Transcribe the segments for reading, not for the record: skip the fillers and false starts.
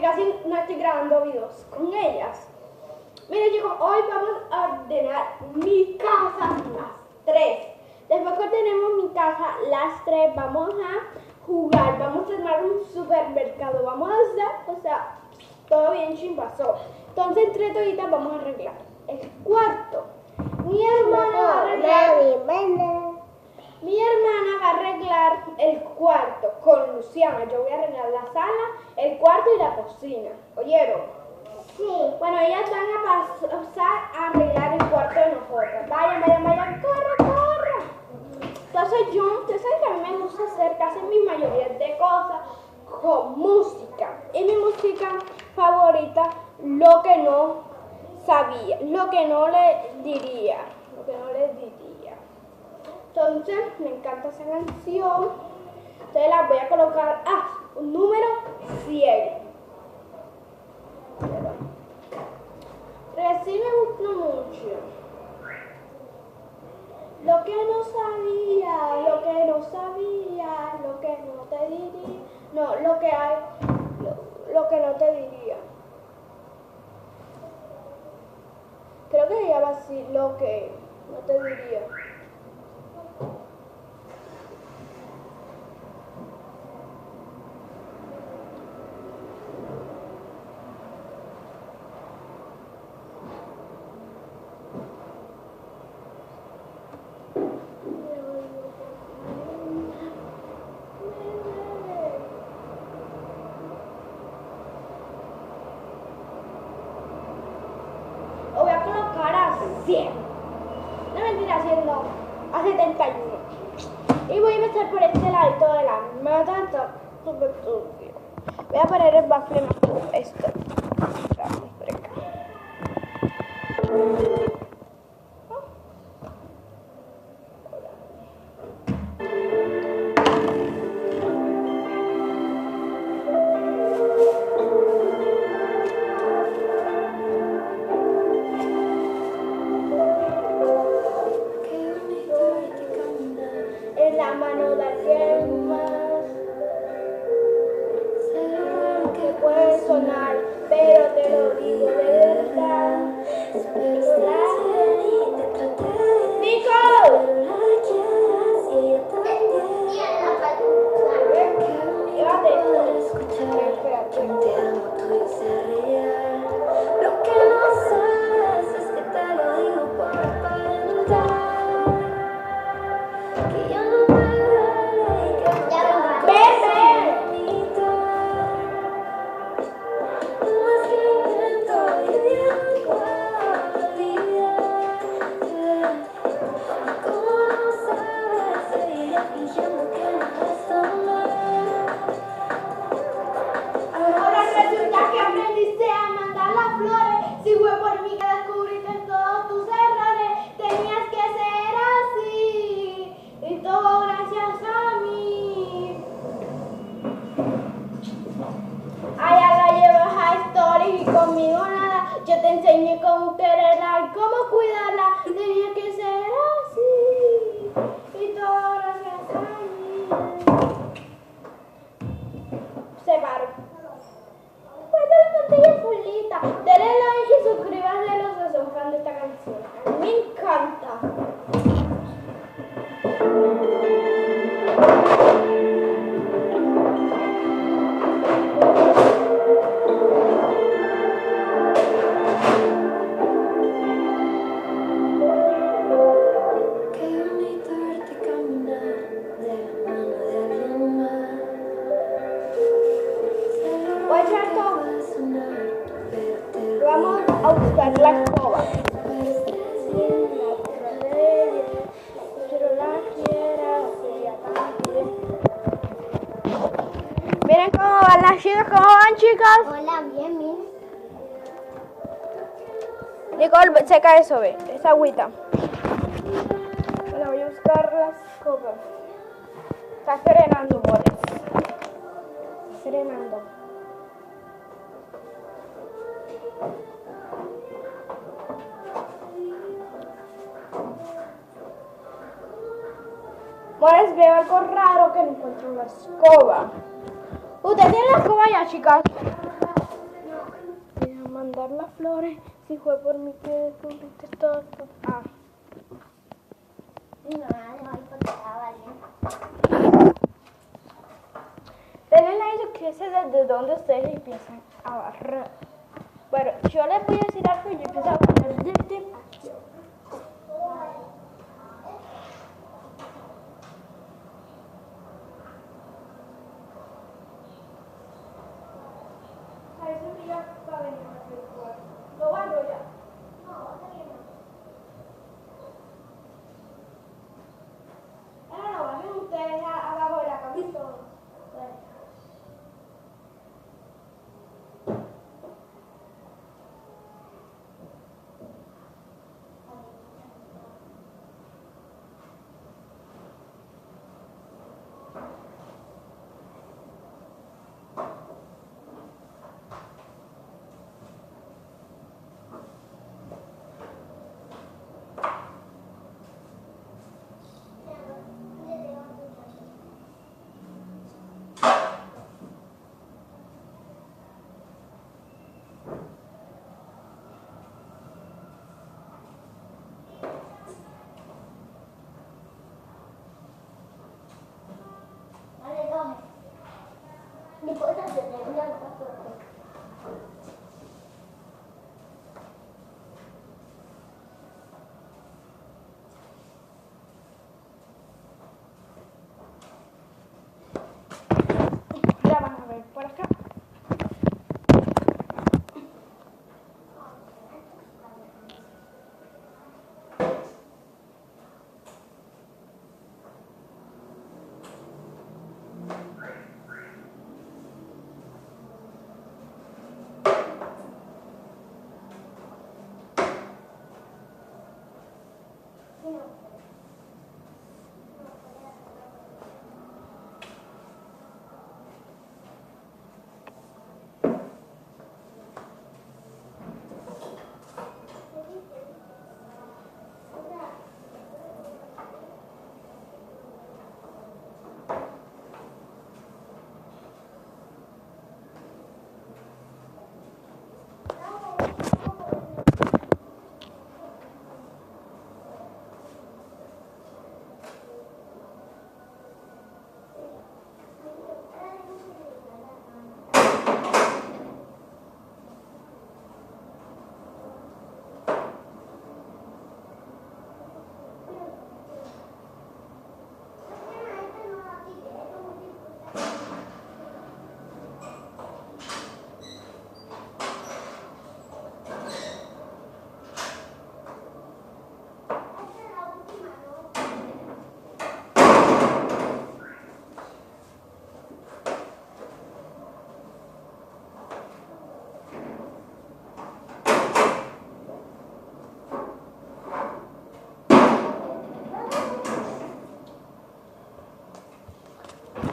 casi no estoy grabando videos con ellas. Miren chicos, hoy vamos a ordenar mi casa las tres. Después que ordenemos mi casa las tres, vamos a jugar, vamos a armar un supermercado, vamos a hacer, o sea, todo bien chimbazón. Entonces entre toditas vamos a arreglar el cuarto. Mi hermana va a arreglar el cuarto con Luciana. Yo voy a arreglar la sala, el cuarto y la cocina. ¿Oyeron? Sí. Bueno, ellas van a pasar a arreglar el cuarto de nosotras. Vayan, corra. Entonces ustedes saben que a mí me gusta hacer casi mi mayoría de cosas con música. Y mi música favorita, lo que no sabía, lo que no les diría. Entonces, me encanta esa canción. Entonces la voy a colocar a un número 100. Pero sí me gustó mucho. Lo que no sabía, lo que no te diría. No, lo que no te diría. Creo que se llama así, lo que no te diría. Lo voy a colocar a 100. No mentira, haciendo a 71. Y voy a empezar por este ladito de la mata. Está súper turbio. Voy a poner el bafle más por esto. Vamos por acá. En la mano de alguien más. Sé que puede sonar, pero te lo digo de verdad. ¡Nico! Ahora resulta que aprendiste a mandar las flores. Si fue por mí que descubriste todos tus errores, tenías que ser así. Y todo gracias a mí. Allá la llevas a Story y conmigo nada. Yo te enseñé cómo quererla y cómo cuidarla. Tenías que ser así. Y todo gracias a mí. Se paró. Pues la pantalla solita. Denle like y suscríbanse los que son fan de esta canción. A mí me encanta. Qué bonito verte caminar de la mano de alguien más. Voy a echar todo. Vamos a buscar la escoba. Miren cómo van las chicas, cómo van chicas. Hola, bien. Nicole, seca eso, ve, esa agüita. Bueno, voy a buscar la escoba. Está serenando, amores. Serenando. Amores, veo algo raro que no encuentro la escoba. ¿Ustedes tienen la escoba ya, chicas? dar las flores. Si fue por mí que descubriste todo. Ah. Mi mamá dejó ahí porque estaba bien. Denle like y suscríbanse desde donde ustedes empiezan a barrer. Bueno, yo les voy a decir algo y yo empiezo a barrer desde aquí. Lo barro ya. Ahora lo barren ustedes abajo de la camisa. Dale, coge. Mi cosa se te dio el paso. Ya van a ver por acá.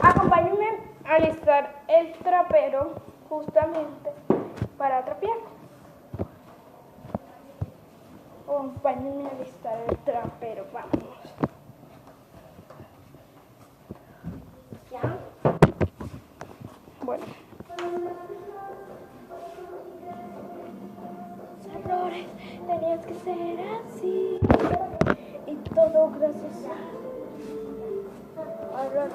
Acompáñenme a alistar el trapero justamente para trapear. Acompáñenme a alistar el trapero, vamos. ¿Ya? Bueno. Los errores tenías que ser así. Y todo gracias a la red.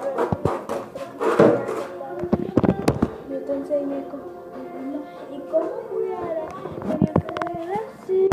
Yo te enseñé cómo y cómo cuidar. Tenía que ser así.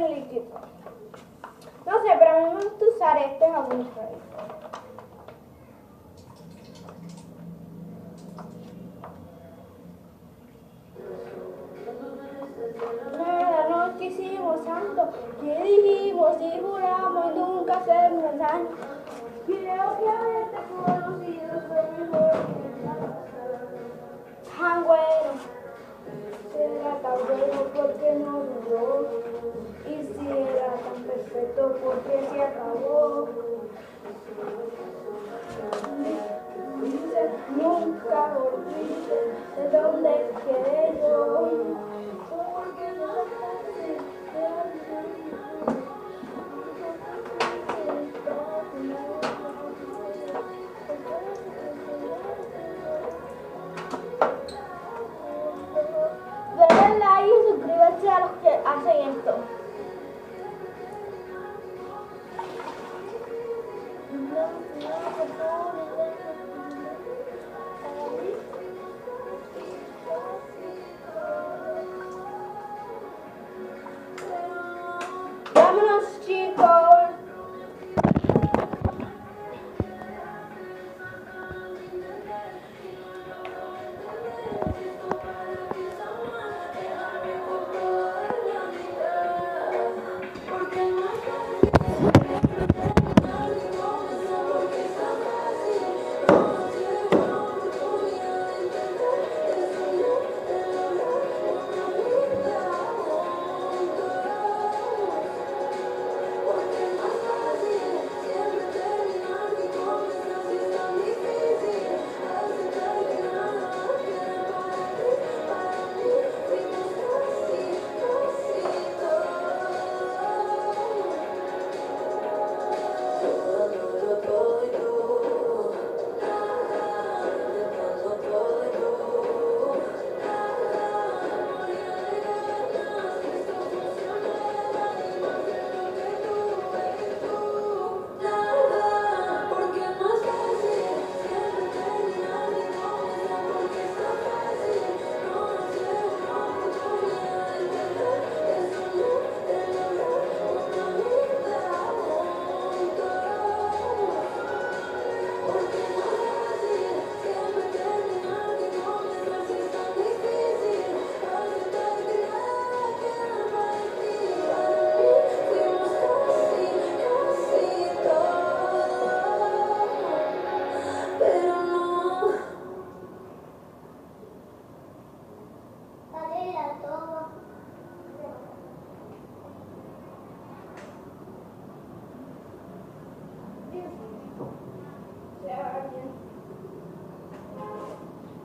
bien líquido. No sé, pero a mí me gusta usar este jabón Israel. La noche hicimos santo, que dijimos y juramos nunca hacernos daño. Creo que haberte conocido fue mejor que nada. Tan bueno, será tan bueno porque no duró. Y si era tan perfecto porque se acabó. Dice, nunca olvides de dónde quedé yo. Porque no denle like y suscríbanse a los que hacen esto. Vámonos, chicos.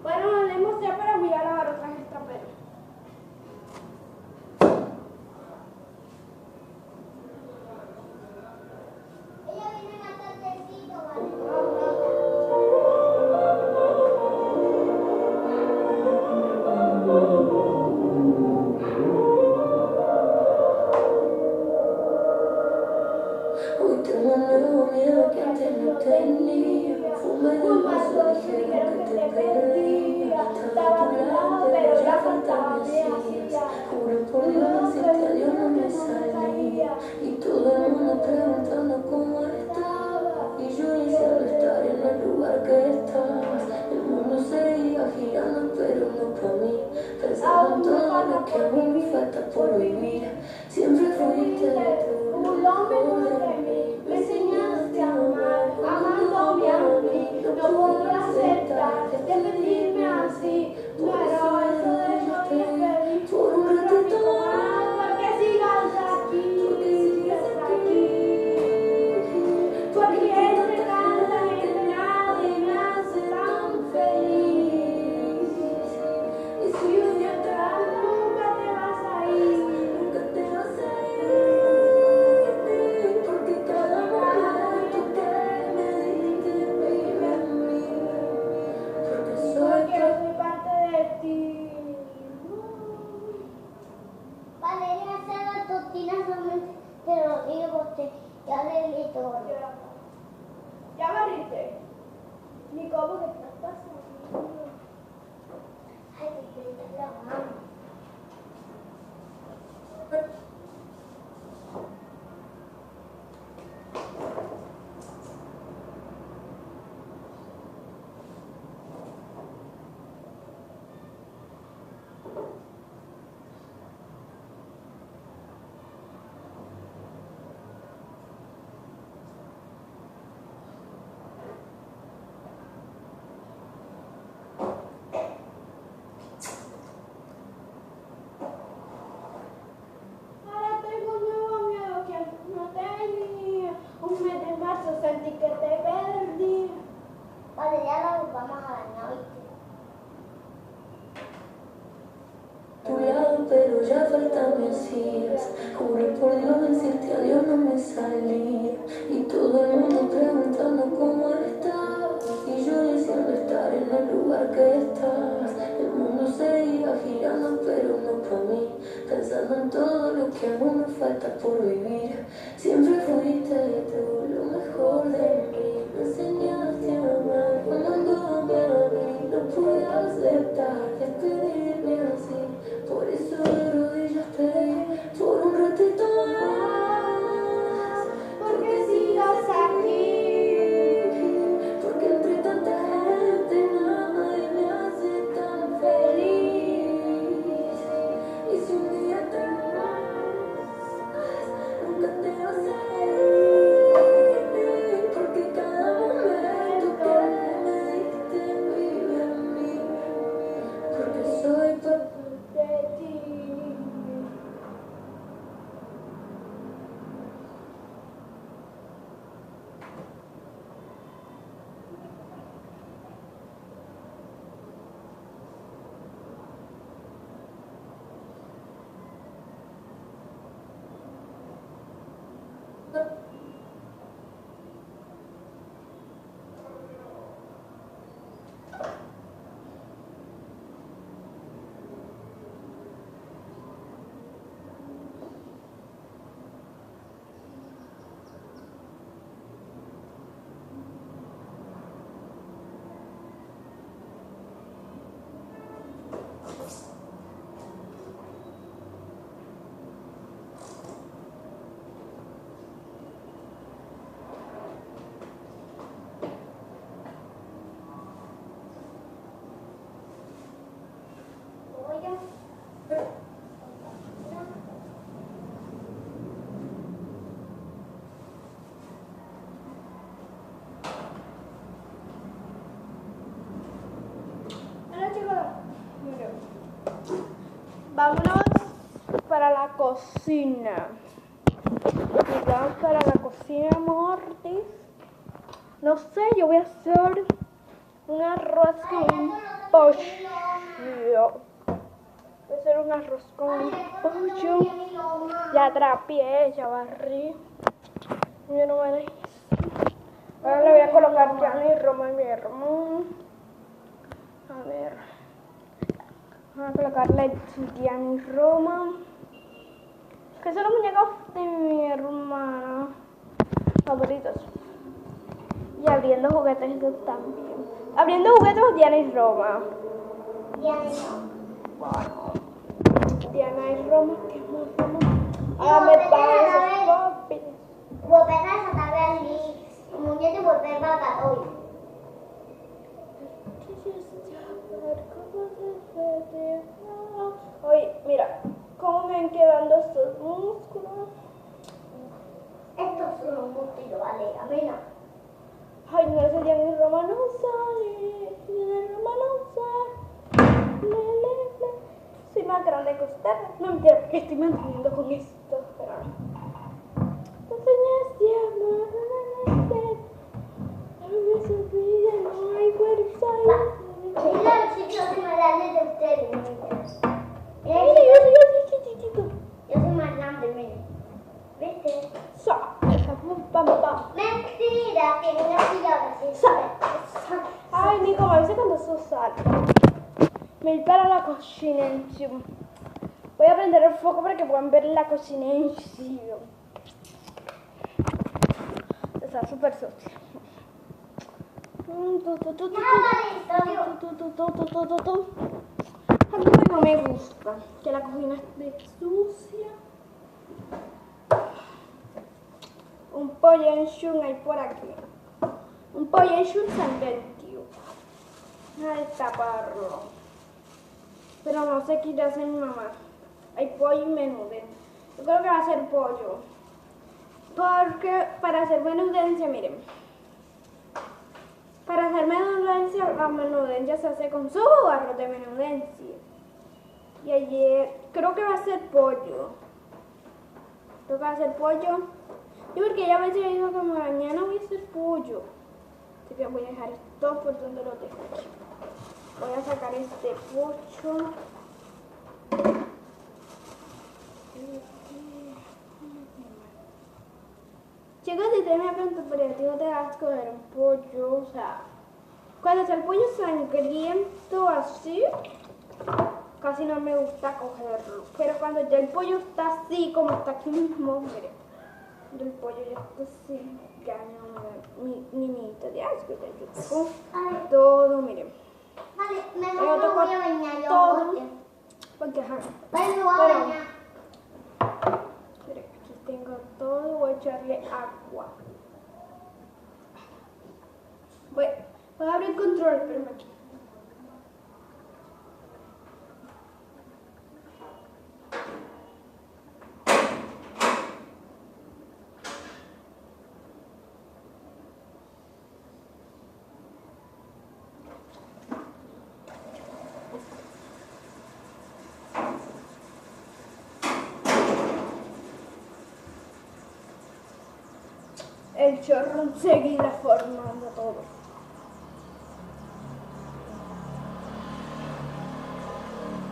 Bueno, no le mostré, pero voy a lavar otras estraperas. Ella viene más tardecito, ¿vale? Hoy tengo un nuevo miedo que antes no tenía. Fumé del vaso, dijeron que te perdía. Estaba a tu lado, pero ya falta me hacía. Juro por Dios, decirte adiós no me salía. Y todo el mundo preguntando cómo estaba. Y yo deseando estar en el lugar que estabas. El mundo seguía girando, pero no para mí. Pensaba en todo lo que aún me falta por vivir. Siempre fuiste Un hombre de mí, me enseñaste a amar, amándome a mí. No puedo aceptar despedirme así. No era eso de yo te pedí. por un ratito Porque sigas aquí, porque entre tanta gente nadie me hace tan feliz. Y si un día te vas, nunca te vas a ir. nunca te vas a ir, porque cada momento que me diste vive en mí, porque soy Porque yo soy parte de ti. Valeria hace las tortillas solamente, te lo digo porque ya le di todo. ¿Ya barriste? Ni cómo que estás pasando. Ay, me estoy lavando. falta me hacías. Juré por Dios decirte adiós no me salía. Y todo el mundo preguntando cómo estás. Y yo deseando estar en el lugar que estás. El mundo seguía girando pero no para mí. Pensando en todo lo que aún me falta por vivir. Siempre fuiste tú lo mejor de mí. Me enseñaste a amar cuando me abrí. No pude aceptar despedirme así. Por eso de rodillas pedí por un ratito más. Porque sigas aquí. Porque entre tanta gente nadie me hace tan feliz. Y si un día te vas, nunca te vas a ir. Porque cada momento que me diste vive en mí. Porque soy parte de ti. Hola chicos, miren, vámonos para la cocina. Nos vamos para la cocina, Mortis. No sé, yo voy a hacer un arroz con pollo. Voy a hacer un arroz con pollo. Ya trapié, ya barrí. Yo no voy a ir. Ahora le voy a colocar ya mi Roma y mi hermano. A ver. Voy a colocarle ya mi Roma. Que son los muñecos de mi hermana favoritos. Y abriendo juguetes yo también. Abriendo juguetes Diana y Roma. Bueno. Diana y Roma, que es muy Roma. Ahora me pagan esos popis. Volver a sacar el muñeco y volver a sacar hoy. Oye, mira, cómo me van quedando estos músculos. Estos son los músculos, vale, a mí no. Ay, no, ese día mi Roma no sale. Mi Roma no sale. Soy más grande que usted. No entiendo por qué estoy manteniendo con esto. Pero no. Enseñas de amor. No me olvide, no hay fuerza. Mira los chicos más grandes de ustedes, niñas. Mira, yo soy así chiquitito. Yo soy más grande, mira. ¿Viste? Mentira, que no así ahora sí. Ay, Nico, me avisa cuando eso sale. Me voy para la cocina en sí. Voy a prender el foco para que puedan ver la cocina en sí. Está súper sucia. A mí no me gusta que la cocina esté sucia. Un pollo en shun hay por aquí. Un pollo en shun San 21. A destaparlo. Pero no sé qué irá a hacer mi mamá. Hay pollo y menudencia. Yo creo que va a ser pollo. Porque para hacer menudencia, miren. Para hacer menudencia, la menudencia se hace con su arroz de menudencia. Y ayer creo que va a ser pollo. Creo que va a ser pollo. Y porque ella me dijo que mañana voy a hacer pollo. Así que voy a dejar esto por donde lo tengo aquí. Voy a sacar este pollo. Chicos, si ustedes me preguntan por el tipo de asco de un pollo, o sea, cuando está el pollo sangriento así, casi no me gusta cogerlo. Pero cuando ya el pollo está así, como está aquí mismo, miren, el pollo ya está así, ya no me da ni mitad de asco, ya yo toco todo, miren. Vale, me Yo voy toco a bañar yo. todo, porque ajá. Vale, me voy a Pero- bañar. Miren, aquí tengo todo, voy a echarle agua. Voy a abrir el control, espérame aquí. El chorro enseguida formando todo.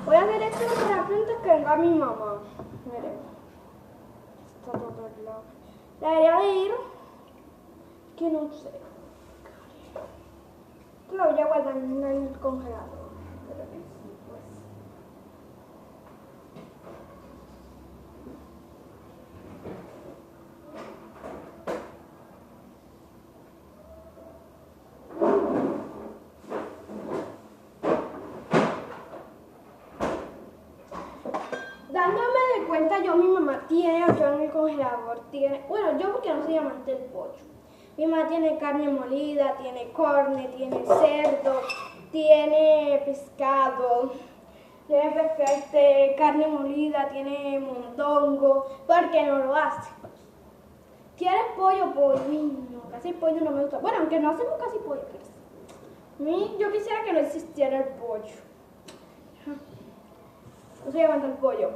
Voy a hacer esto rápido antes que venga mi mamá. Miren. Está todo el lado. Debería de ir. Que no sé. Lo voy a guardar en el congelador. Pero pues. Dándome de cuenta, mi mamá tiene yo en el congelador, bueno, yo porque no soy amante del pollo. Mi mamá tiene carne molida, tiene carne, tiene cerdo, tiene pescado, tiene carne molida, tiene mondongo, porque no lo hace. Tiene pollo, no, casi pollo no me gusta. Bueno, aunque no hacemos casi pollo, pero yo quisiera que no existiera el pollo. No se levanta el pollo.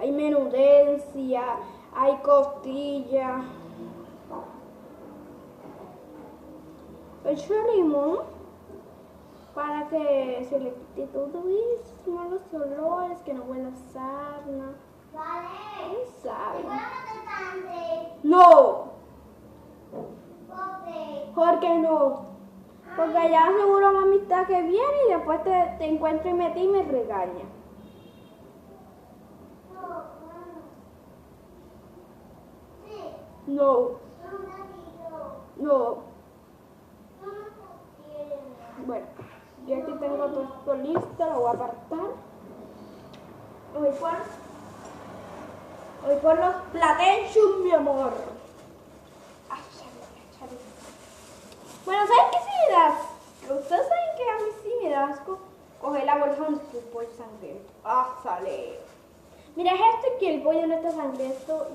Hay menudencia, hay costilla. Echo limón para que se le quite todo eso, malos olores, que no huela a sarna. Vale. ¿Quién sabe? ¿Te puedo meter sangre? No, ¿Por qué? ¿por qué no? Porque allá seguro mami está que viene y después te encuentro y me regaña. Sí. No, Un ratito. no. No quiero. Bueno, yo aquí tengo todo esto listo, lo voy a apartar. Voy por los platenchos, mi amor. Bueno, ¿saben qué sí me da asco? Ustedes saben que a mí sí me da asco coger la bolsa donde está el pollo sangriento. Sale. Mira, es esto que el pollo no está sangriento.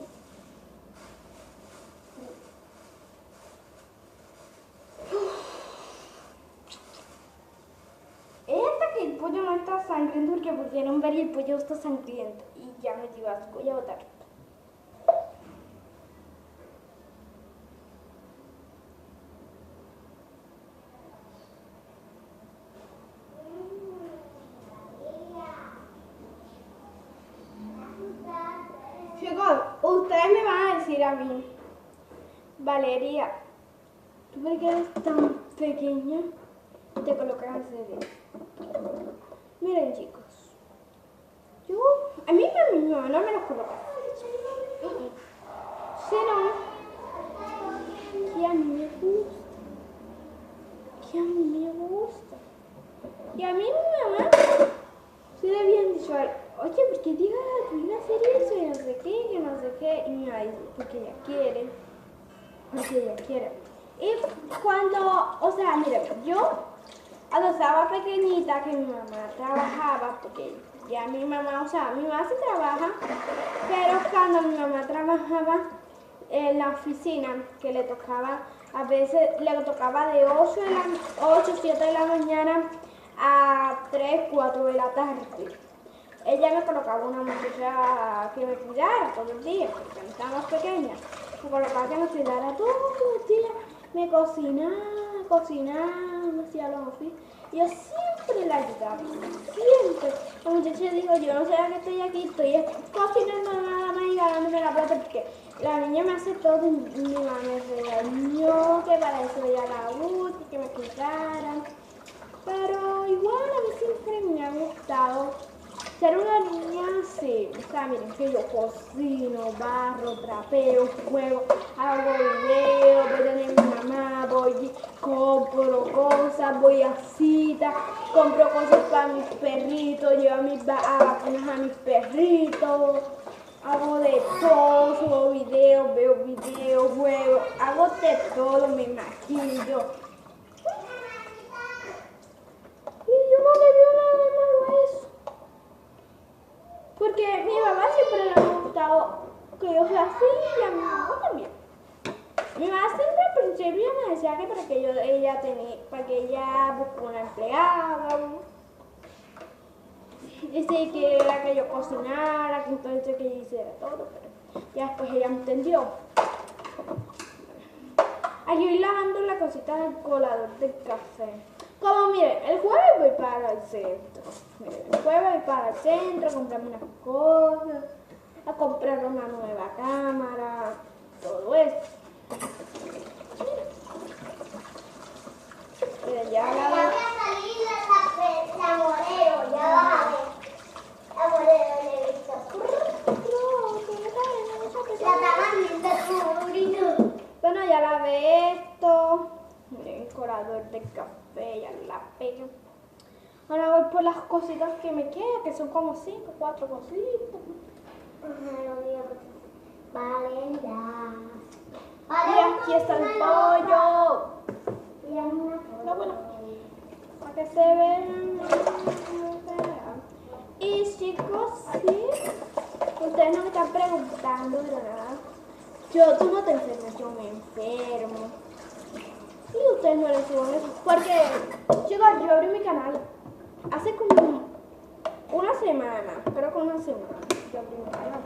Esta que el pollo no está sangriento porque pusieron ver y el pollo está sangriento. Y ya me dio asco, voy a botar esto. Chicos, ustedes me van a decir a mí, Valeria, ¿tú por qué eres tan pequeña? Te colocas así. Miren, chicos, a mí mi mamá no me los coloca. Sino que a mí me gusta. Que a mí me gusta. Y a mí mi mamá se le habían dicho, oye, ¿por qué diga tu hija hacer eso? Y no sé qué, que no sé qué. Y mi mamá dice, porque ella quiere. Porque ella quiere. Y cuando, o sea, miren, yo cuando estaba pequeñita, que mi mamá trabajaba, porque ya mi mamá, o sea, mi mamá sí trabaja, pero cuando mi mamá trabajaba en la oficina, que le tocaba, a veces le tocaba de 8, 7 de la mañana a 3, 4 de la tarde. Ella me colocaba una muchacha que me cuidara todo el día, porque no estaba más pequeña. Me colocaba que me cuidara todo el día. Me cocinaba, me hacía los oficios. Y yo siempre siempre la ayudaba. Siempre. La muchacha dijo, yo no sé a qué estoy aquí, estoy cocinando nada más y ganándome la plata porque la niña me hace todo y mi mamá me regañó que para eso ella la usa y que me cuidaran. Pero igual a mí siempre me ha gustado ser una niña así. O sea, miren que yo cocino, barro, trapeo, juego, hago videos, voy a mi mamá, voy, compro cosas, voy a citas, compro cosas para mis perritos, llevo vacunas a mis perritos, hago de todo, subo videos, veo videos, juego, hago de todo, me maquillo. Y yo no le veo nada de malo a eso. Porque mi mamá siempre le ha gustado que yo sea así y a mi mamá también. Mi mamá siempre al principio me decía que para que ella busque una empleada. Dice que era que yo cocinara, que entonces que yo hiciera todo, pero ya después ella entendió. Aquí voy lavando la cosita del colador del café. Como miren, el jueves voy para el centro. Miren, el jueves voy para el centro a comprarme unas cosas, a comprar una nueva cámara, todo eso. Miren, ya Ya voy a salir la morero, ya vas a ver. La morero le he visto. La taman de tu. Bueno, ya lavé esto. Miren, el colador del café, ya la pegué. Ahora voy por las cositas que me quedan, que son como 5, 4 cositas. Vale, ya. Y aquí está el pollo. No, bueno, para que se vean. Y chicos, sí, ustedes no me están preguntando de nada. Tú no te enfermas, yo me enfermo. Y ustedes no les suben eso. Porque, chicos, yo abrí mi canal hace como una semana. Creo que una semana. Yo abrí mi canal.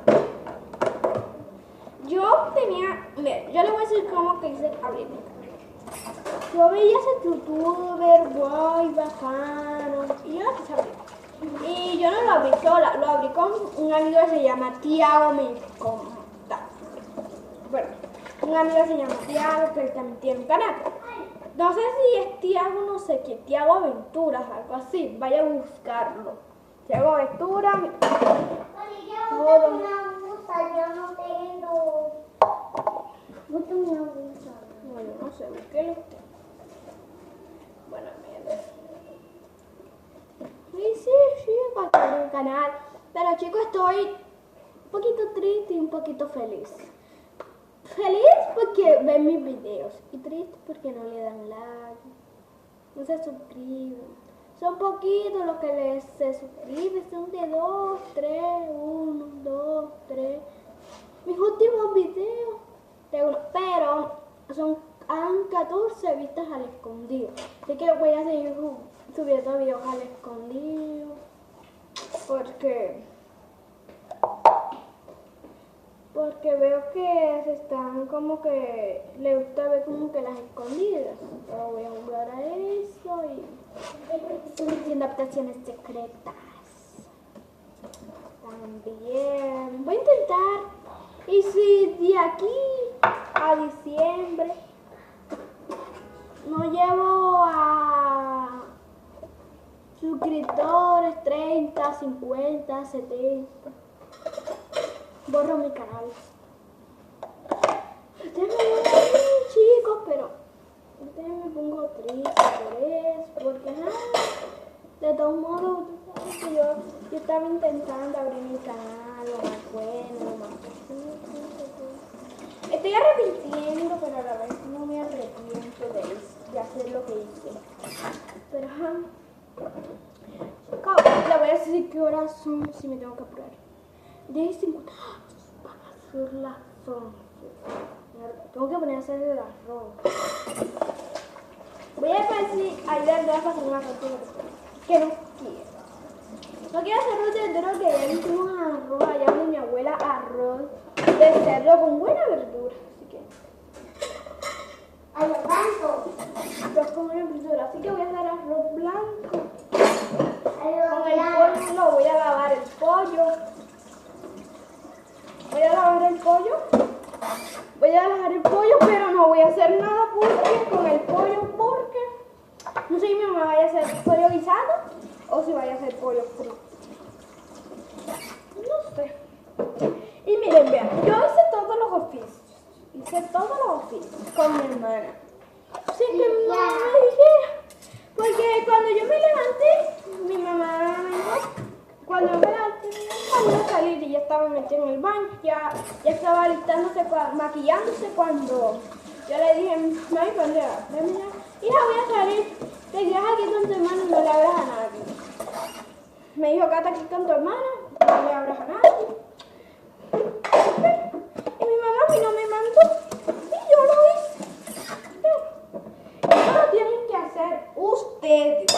Yo tenía, mira, yo les voy a decir cómo que hice abrir mi canal. Yo veía ese youtuber, guay, bacano, y yo lo quise abrir. Y yo no lo abrí sola, lo abrí con un amigo que se llama Tiago. Bueno, un amigo que se llama Tiago, que él también tiene un canal. No sé si es Tiago, no sé qué, Tiago Aventuras, algo así. Vaya a buscarlo. Tiago Aventuras. Todo. Yo no tengo. No tengo una bolsa. No, yo no sé, búsquelo usted. Bueno, mira. Y sí, para el canal. Pero chicos, estoy un poquito triste y un poquito feliz. Feliz porque ven mis videos y triste porque no le dan like, no se suscriben. Son poquitos los que se suscriben, son de 2, 3, 1, 2, 3. Mis últimos videos, pero han 14 vistas al escondido. Así que voy a seguir subiendo videos al escondido porque veo que se están como que le gusta ver como que las escondidas. Pero voy a jugar a eso y estoy haciendo adaptaciones secretas. También voy a intentar. Y si de aquí a diciembre no llevo a suscriptores 30, 50, 70. Borro mi canal. Ustedes me ven chicos, pero ustedes me pongo triste por eso, porque de todos modos, ustedes saben que yo estaba intentando abrir mi canal, lo más bueno, lo más posible. Estoy arrepintiendo, pero a la vez no me arrepiento de hacer lo que hice. Pero le voy a decir qué horas son si me tengo que apurar. 10:50. Van a ser las 11. Tengo que poner a hacer el arroz. Voy a ver si ayer voy a pasar una tortilla que no quiero. No quiero hacer arroz de verdura, que ya hicimos arroz allá donde mi abuela, arroz de cerdo con buena verdura. Así que Ay, tanto. arroz con buena verdura. Así que voy a hacer arroz blanco Con el pollo no, voy a lavar el pollo. Voy a lavar el pollo. Voy a lavar el pollo, pero no voy a hacer nada con el pollo porque no sé si mi mamá vaya a hacer pollo guisado o si vaya a hacer pollo frito. No sé. Y miren, vean, yo hice todos los oficios. Hice todos los oficios con mi hermana. Así que mi mamá me dijera. Porque cuando yo me levanté, mi mamá me dijo, cuando yo me levanté, vamos a salir y ya estaba metida en el baño, ya estaba alistándose, maquillándose cuando yo le dije, mami, ¿dónde vas? Hija, voy a salir, te quedas aquí con tu hermano y no le abras a nadie. Me dijo, quédate aquí con tu hermana, no le abras a nadie. Y mi mamá a mí no me mandó y yo lo hice. Eso lo tienen que hacer ustedes.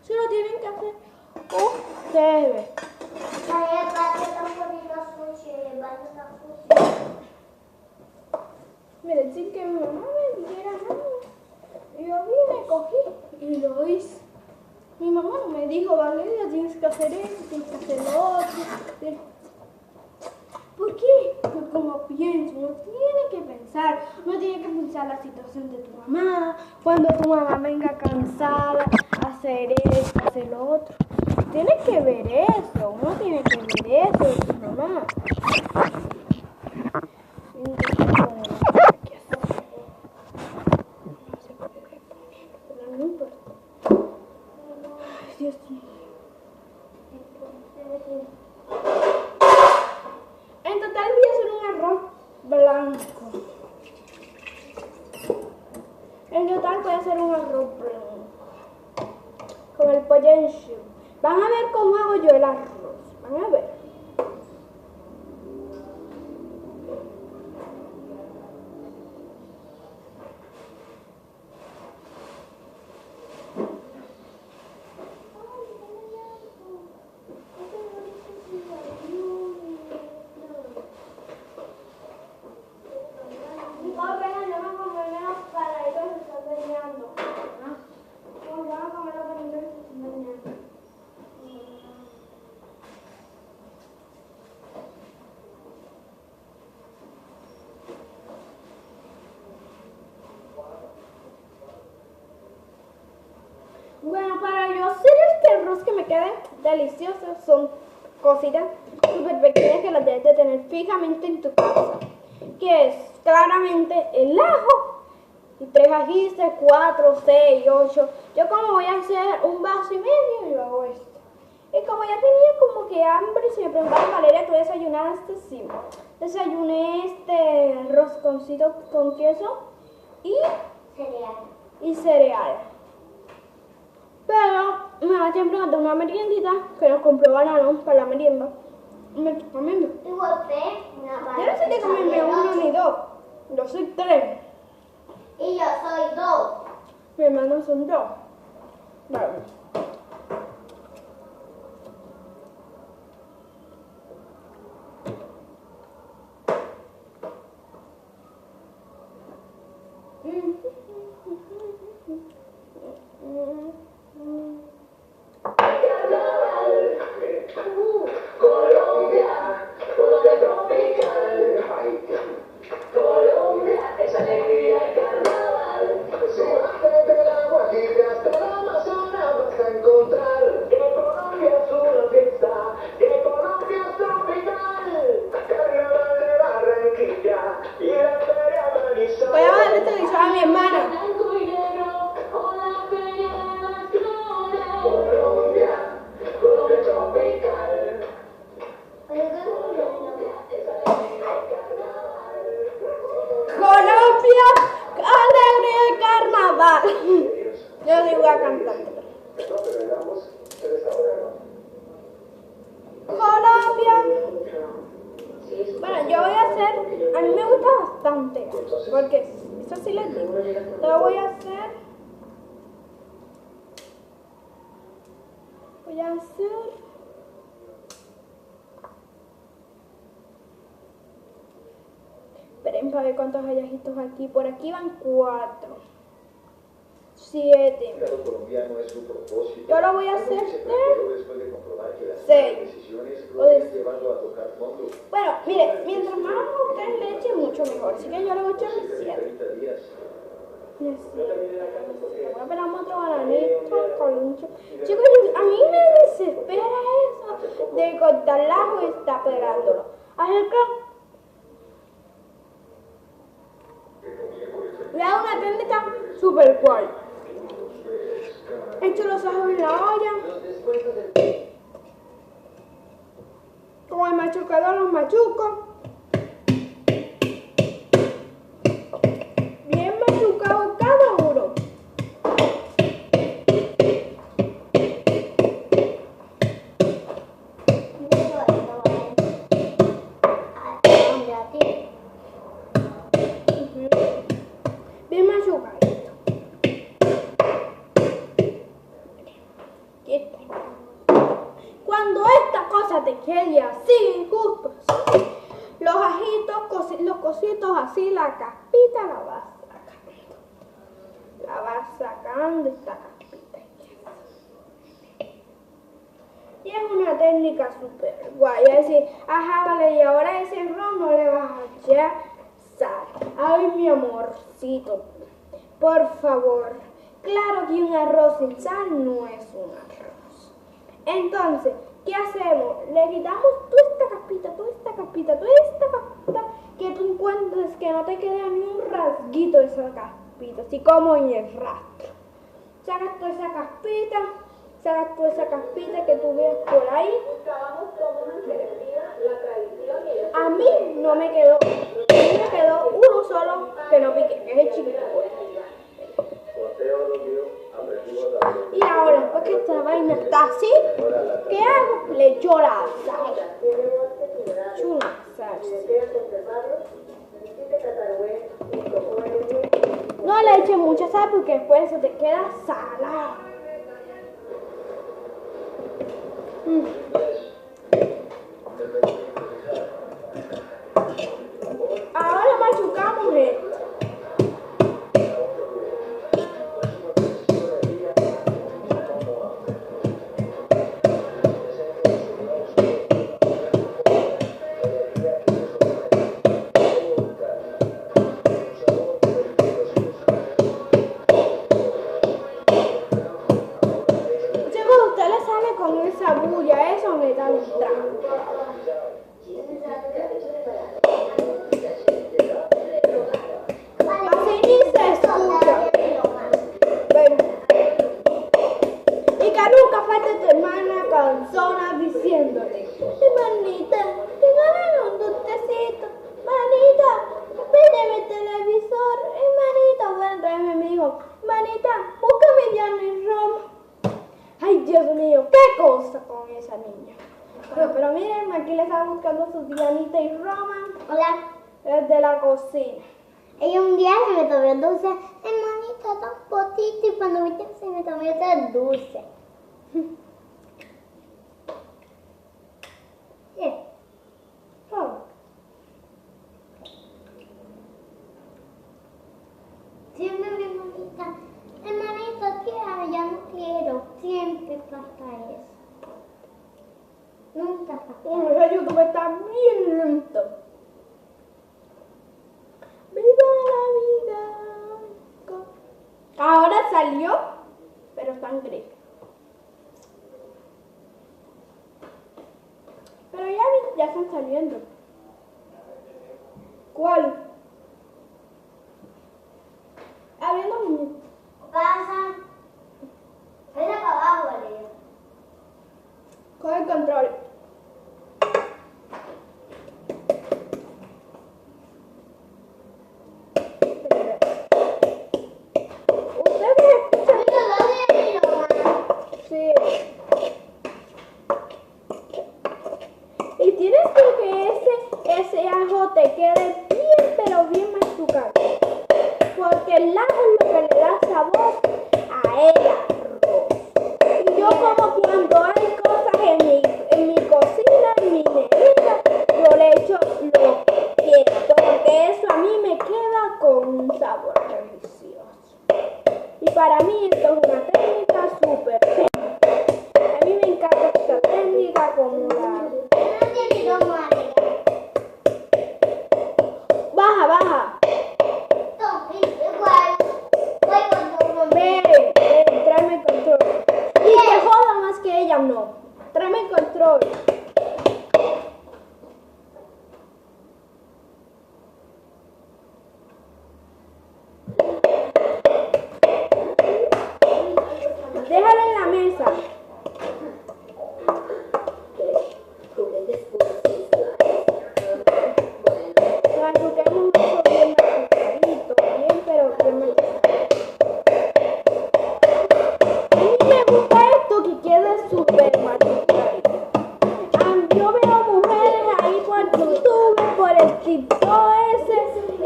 Eso lo tienen que hacer ustedes. Miren, sin que mi mamá me dijera nada, yo vine, cogí y lo hice. Mi mamá no me dijo, Valeria, tienes que hacer esto, tienes que hacer lo otro. ¿Por qué? Porque como pienso, uno tiene que pensar la situación de tu mamá, cuando tu mamá venga cansada, hacer esto, hacer lo otro. Tienes que ver eso, uno tiene que ver eso de tu mamá. Dios mío. En total voy a hacer un arroz blanco. En total voy a hacer un arroz blanco. Con el pollo en shoe. Van a ver cómo hago yo el arroz. Van a ver. Bueno, para yo hacer este arroz que me quede delicioso, son cositas súper pequeñas que las debes de tener fijamente en tu casa. Que es claramente el ajo, y 3 ajíes, 4, 6, 8. Yo como voy a hacer un vaso y medio, yo hago esto. Y como ya tenía como que hambre, si me preguntaban, Valeria, ¿tú desayunaste? Sí. Desayuné rosconcito con queso y cereal. Pero mi mamá siempre nos da una meriendita que nos compró bananos para la merienda. Y me estoy comiendo. Yo no sé de comerme uno ni dos. Yo soy 3. Y yo soy 2. Mi hermano son 2. Vale. Voy a darle televisor a mi hermana. Colombia, alegre de carnaval. Yo digo a cantar. Colombia. Bueno, yo voy a hacer, a mí me gusta bastante, porque eso sí les digo. Lo voy a hacer. Esperen para ver cuántos hallajitos aquí. Por aquí van 4. 7. Estado colombiano es su propósito. Yo lo voy a hacer Se de planteó después de comprobar que las 6. decisiones O podrían de- llevarlo a tocar fondo. Bueno, mire, mientras más usted le eche, mucho mejor. Así que yo le voy a echar Cerca de 7. 30 días. Voy a pelar otro bananito con un Chicos, a mí me desespera eso de cortar el ajo y estar pegándolo. Así que le hago una técnica super guay. Echo los ajos en la olla. Con el machucador los machuco. Bien machucado cada uno. Bien machucadito. Aquí está. Cuando esta cosa te quede así, justo así, los ajitos, los cositos así, la caspita la vas sacando. La vas sacando esta caspita. Y es una técnica súper guay. Es decir, ajá, vale, y ahora ese arroz no le vas a echar sal. Ay, mi amorcito, por favor. Claro que un arroz sin sal no es un arroz. Entonces, ¿qué hacemos? Le quitamos toda esta caspita, que tú encuentres que no te quede ni un rasguito de esa caspita, así como en el rastro. Sacas toda esa caspita que tú ves por ahí. A mí no me quedó, a mí me quedó uno solo que no piqué, que es el chiquito. Y ahora, después que esta vaina está así, ¿qué hago? Le echo la salsa. Echo una salsa. No le eches mucha sal porque después se te queda salado. Ahora machucamos esto. Chicos, usted le sale con esa bulla, eso me da un trago. Así ni se escucha. Bueno. Y que nunca falte tu hermana canzona diciéndote: hermanita, te ganaron un dulcecito. Hermanita, pídeme el televisor. Hermanita, bueno, tráeme mi hijo. Hermanita, búscame Diana y Roma. Ay, Dios mío, qué cosa con esa niña. Pero miren, aquí le está buscando su Dianita y Roma. Hola. Desde la cocina. Y un día se me tomó dulce. Hermanita, tan potito. Y cuando viste se me tomó otro dulce. Sí. Oh. Siempre mi hermanita. Hermanita, tía, ya no quiero. Siempre pasa eso. Nunca pasa. Ese YouTube está bien lento. ¡Viva la vida! Ahora salió, pero está en gris. Pero ya vi, ya están saliendo. ¿Cuál? Abriendo muñeco. Pasa. Ven para abajo, Valeria. Con el control. ¿Ustedes escuchan? Sí. Y tienes que ese ajo te quede bien, pero bien machucado. Porque el ajo es lo que le da sabor a el arroz. Y yo como cuando hay cosas en mi cocina, en mi nevera, yo le echo lo que quiero. Porque eso a mí me queda con un sabor delicioso. Y para mí esto es una técnica súper simple. A mí me encanta esta técnica como la... No tiene dos maneras. Baja, baja. Igual. Voy con uno. Ven, tráeme el control. Y que joda más que ella, no. Tráeme el control. Déjalo en la mesa. Machuquemos un poco bien machucadito, bien, pero bien machucadito. Y me gusta esto que quede súper machucadito. Yo veo mujeres ahí por YouTube, por el TikTok ese,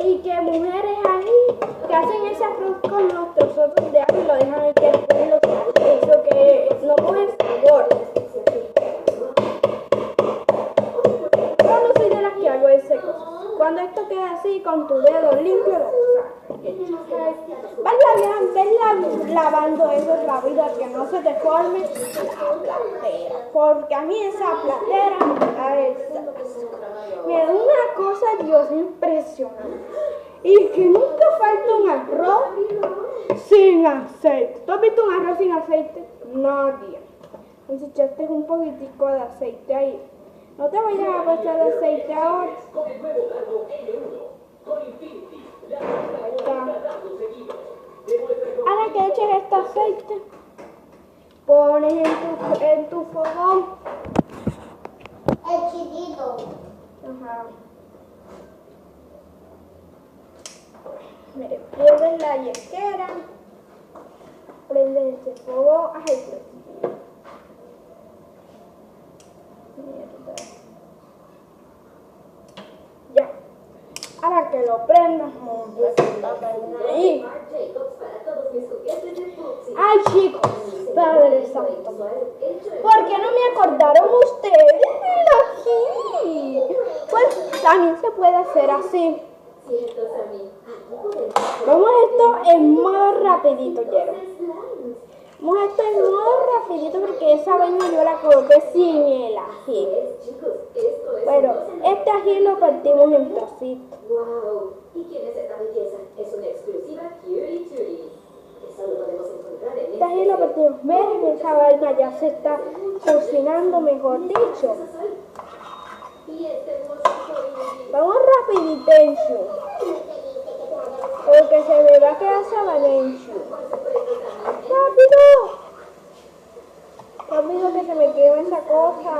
y que mujeres ahí que hacen ese arroz con los trozos de ajo y lo dejan ahí que después lo sacan. Eso que no coge sabor. Yo no soy de las que hago ese cosa. Cuando esto queda así, con tu dedo limpio lo sacas. Ves lavando eso rápido que no se te forme la platera. Porque a mí esa platera me da una cosa, Dios, impresionante. Y que nunca falta un arroz sin aceite. ¿Tú has visto un arroz sin aceite? Nadie. Entonces echaste un poquitico de aceite ahí. No te vayas a pasar de aceite ahora. Ahí está. Ahora que eches este aceite, pones en tu fogón. El chiquito. Ajá. Mire, prendes la yesquera, prendes este fogón. Ay, Dios mío. Mierda. Ya. Ahora que lo prendas, ahí. Ay, chicos, Padre Santo. ¿Por qué no me acordaron ustedes del ají? Pues también se puede hacer así. Vamos a esto en modo rapidito, Yero. Vamos a esto en modo rapidito porque esa vaina yo la coloqué sin el ají. Bueno, este ají lo partimos en trocitos. Wow. ¿Y quién es esta belleza? Es una exclusiva Cutie Cutie. Eso lo podemos encontrar en Este ají lo partimos. Ven, esa vaina ya se está cocinando, mejor dicho. Y este hermoso joven. Vamos rapidito. Porque se me va a quedar sabanencho. ¡Rápido! Rápido que se me quema esa cosa.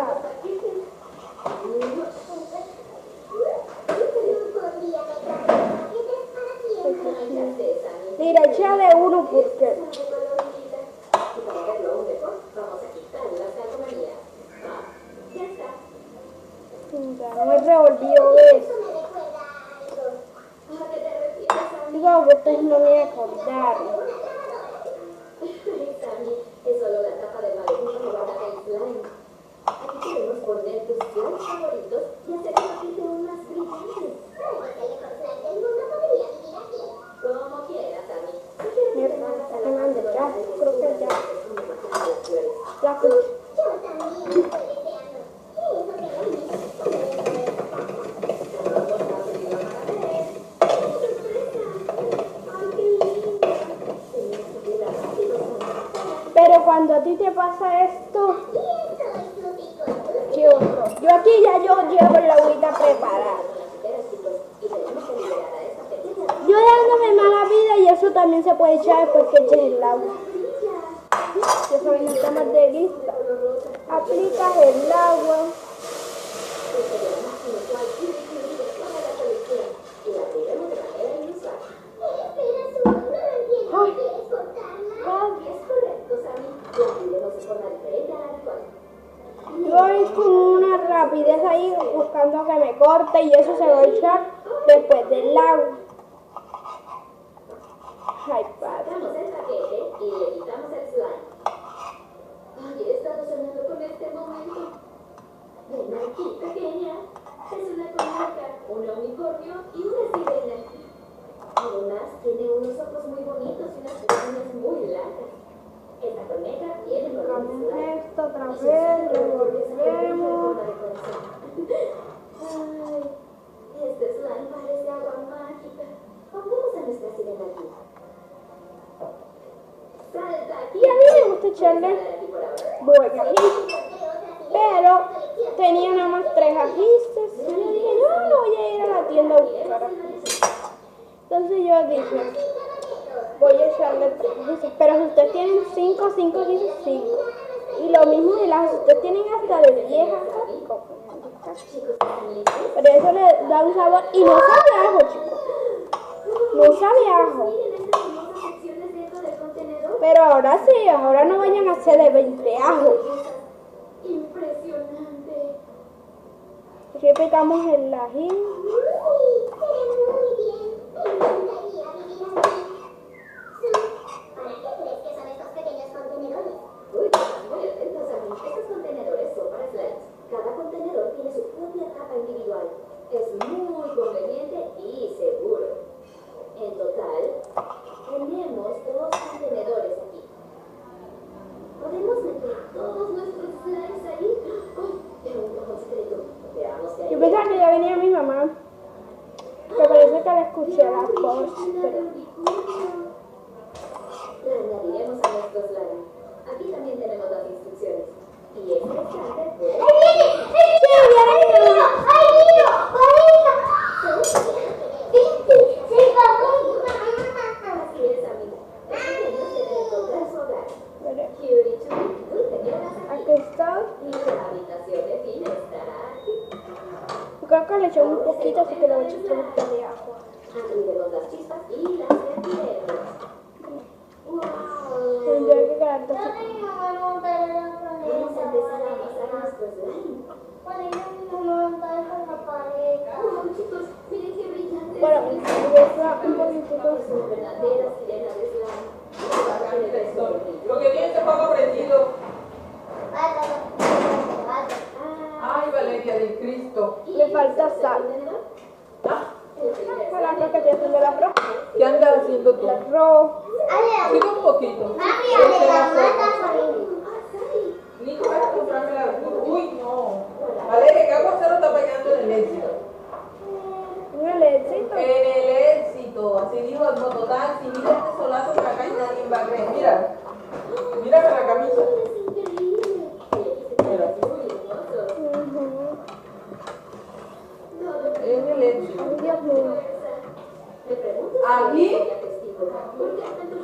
Mira, échale uno porque... Y para verlo aún mejor, vamos a quitar las calcomanías. Ya está. Ya no me revolvió eso. ¿A qué te refieres, Sammy? Digo, que ustedes no me acordaron. Sammy, es solo la tapa de madera robada del slime. Aquí podemos poner tus slimes favoritos y hacer que la piel aún más brillante. Como quieras, Sammy. Mira, está quemando ya. Creo que ya. Ya Pero cuando a ti te pasa esto, qué horror. Yo aquí ya yo llevo la agüita preparada. Yo dándome mala vida y eso también se puede echar después que eches el agua. Yo soy una cama de lista. Aplicas el agua. Ay, yo voy con una rapidez ahí buscando que me corte y eso se va a echar después del agua. Ay, padre. Sacamos el paquete y le quitamos el slime. Ay, he estado soñando con este momento. Ven aquí, pequeña. Es una comarca, un unicornio y una sirena. Además, tiene unos ojos muy bonitos y unas pestañas muy largas. Esta coneja viene con un Hagamos slime. esto otra Y sus vez, ojos revolvemos. de corazón. Ay, este slime parece agua mágica. Pongamos a nuestra sirena aquí. Salta aquí. Y a mí me gusta echarle ají, pero tenía nada más 3 ajistes. Y yo dije, no voy a ir a la tienda a buscar ajís. Entonces yo dije, voy a echarle 3 ajistes. Pero si ustedes tienen 5 ajistes, 5. Y lo mismo de las, si ustedes tienen hasta de 10 ajistes. Pero eso le da un sabor y no sabe a ajo, chicos. No sabe a ajo. Pero ahora sí, ahora no vayan a hacer de 20 ajos. Impresionante. Aquí picamos el ají. Uy, están muy atentos a mí. Estos contenedores son para slimes. Cada contenedor tiene su propia tapa individual. Es muy conveniente y seguro. En total, tenemos 2 contenedores aquí. ¿Podemos meter todos nuestros slimes ahí? ¡Ay! Tengo un ojo secreto. Veamos qué hay. Yo pensaba que ya venía mi mamá. Que parece que la escuché la voz. Pero... La añadiremos a nuestro slime. Aquí también tenemos las instrucciones. Y este instante puede... Así es, amiga. Los pequeños deben encontrar su hogar. Cutie Chubby, dulce de casa. Aquí está. Y la habitación de Tina estará aquí. Yo creo que le eché un poquito, así que le voy a echar un poquito de agua. Abriremos las chispas y las vertiremos. ¡Wow! Tendría que quedar así. Vamos a empezar a amasar nuestro slime. ¡Wow, chicos! Miren qué brillante. Bueno, voy a un poquito. Es una verdadera sirena de slime. Lo que tiene este poco prendido. Ay, Valeria del Cristo. Le falta sal. ¿Ah? Para la que estoy haciendo el arroz. ¿Qué andas haciendo tú? El arroz. Sigue un poquito. Nico, vas a comprarme la verdura. Uy, no. Valeria, ¿qué aguacero está pegando en el éxito? Un lechito. En el éxito. Así dijo el mototaxi. Mira este solazo por acá y nadie va a creer. Mira. Mírame la camisa. Mira. En el éxito. Ay, Dios mío. Aquí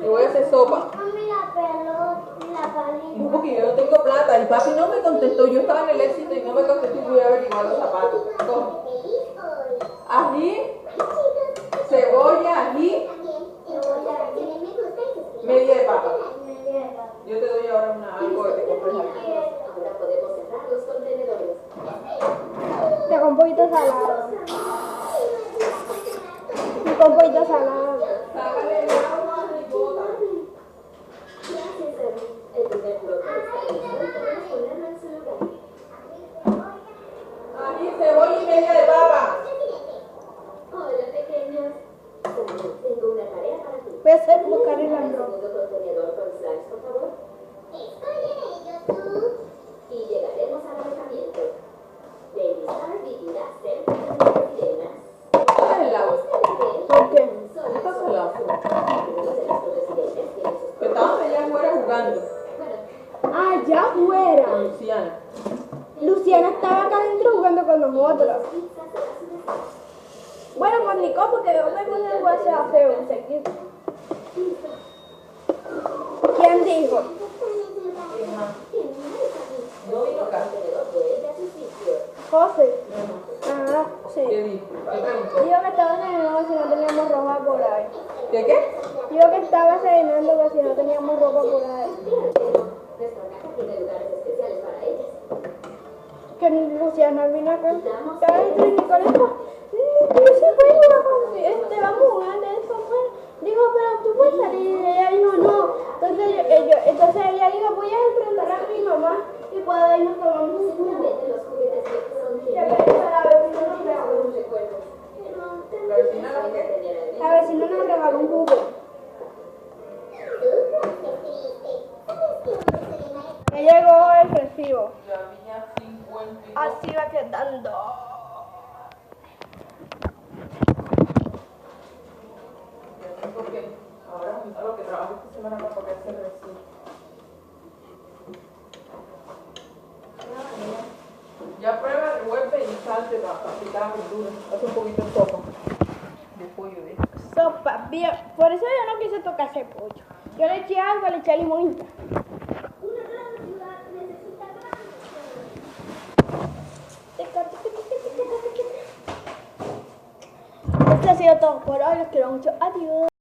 le voy a hacer sopa. Un poquito, yo no tengo plata. Y papi no me contestó. Yo estaba en el éxito y no me contestó y voy a averiguar los zapatos. Toma. Ají, cebolla, ají, media de papa. Yo te doy ahora algo que te compres aquí. Ahora podemos cerrar los contenedores. Le con un poquito salado. Y con un poquito salado. Sácale el agua y bota. Gracias, Amy. El primer bloque está listo y podemos ponerlo en su lugar. Ají, cebolla y media de papa. Hola, pequeños. Tengo una tarea para ti. Voy a hacer buscar el El arroz. segundo contenedor con slimes, por favor. Y llegaremos al alojamiento. Baby Star vivirá cerca de las sirenas. ¿Cuál es el agua? ¿Por qué? Está salado. Algunos de nuestros residentes tienen sus Que estaban allá afuera jugando. Allá afuera. Con Luciana. Luciana estaba acá adentro jugando con nosotros. pizzas de la ciudad. Bueno, con Nico, porque yo me puse el WhatsApp feo seguido. ¿Quién dijo? Ajá. No vino acá. José. Ah, sí. ¿Qué dijo? ¿Qué preguntó? Dijo que estaba cenando si no teníamos ropa por ahí. ¿Qué qué? Dijo que estaba cenando que si no teníamos ropa por ahí. Nuestra casa tiene lugares especiales para ellas. Que Luciana vino acá. Estaba entre Nicole y dijo, se fue vamos a jugar de eso afuera. Digo, pero tú puedes salir. Y ella dijo, no. Entonces ella dijo, voy a enfrentar a mi mamá y puedo ir nos tomamos un jugo. Seguramente los juguetes viejos son Y a geniales. ver, la vecina nos regaló. Buenos recuerdos. Pero ¿La vecina la qué? tener al La vecina nos regaló un jugo guante para picar verdura. Hace un poquito de sopa de pollo de Sopa, bien. Por eso yo no quise tocar ese pollo. Yo le eché agua, le eché limón y ya. Esto ha sido todo por hoy. Los quiero mucho. Adiós.